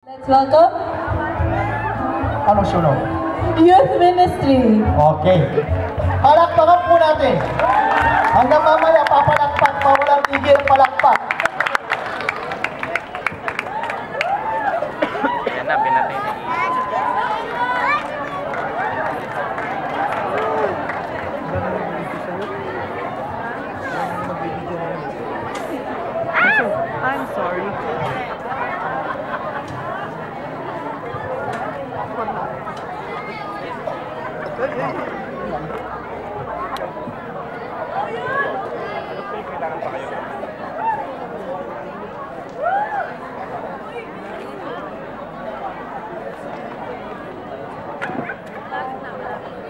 Let's welcome Anong sunod? Youth Ministry. Okay. Palakpakan po natin. Hanggang mamaya, papalakpak, pawalang tigil, palakpak. Yan na, pinatay na. I'm sorry. Kailangan pa kayo.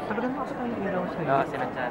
Talagang makasok ang ilaw sa'yo. Oo, sinadyan.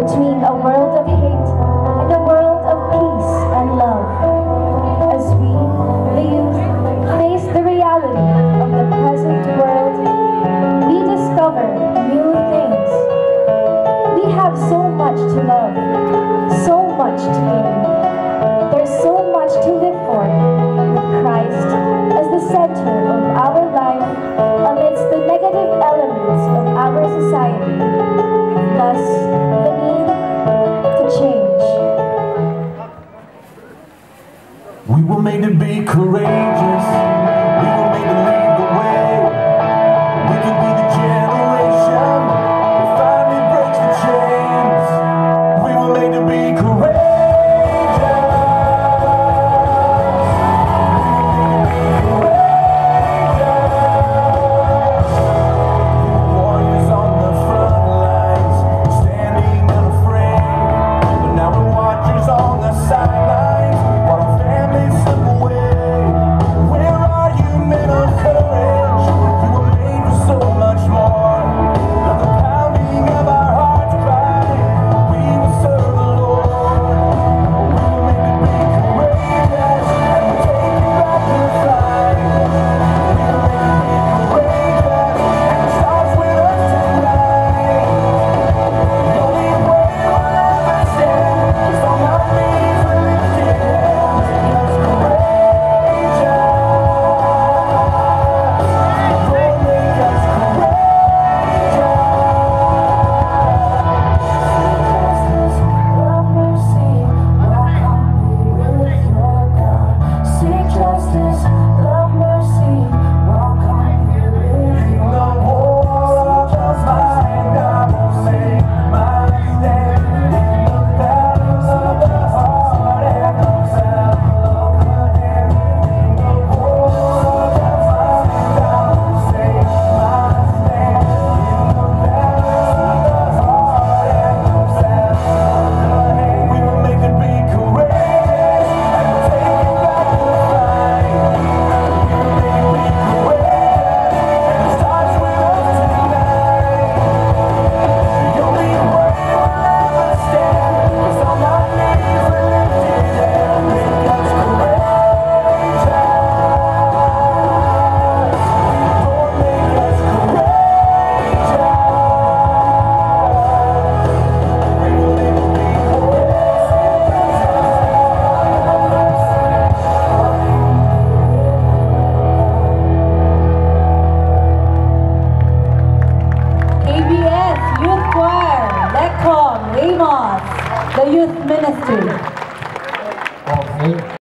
Between a world of hate and a world of peace and love. As we, the youth, face the reality of the present world, we discover new things. We have so much to love, so much to gain. There's so much to live for, with Christ as the center of our life amidst the negative elements of our society. Thus, the need to change. We were made to be courageous.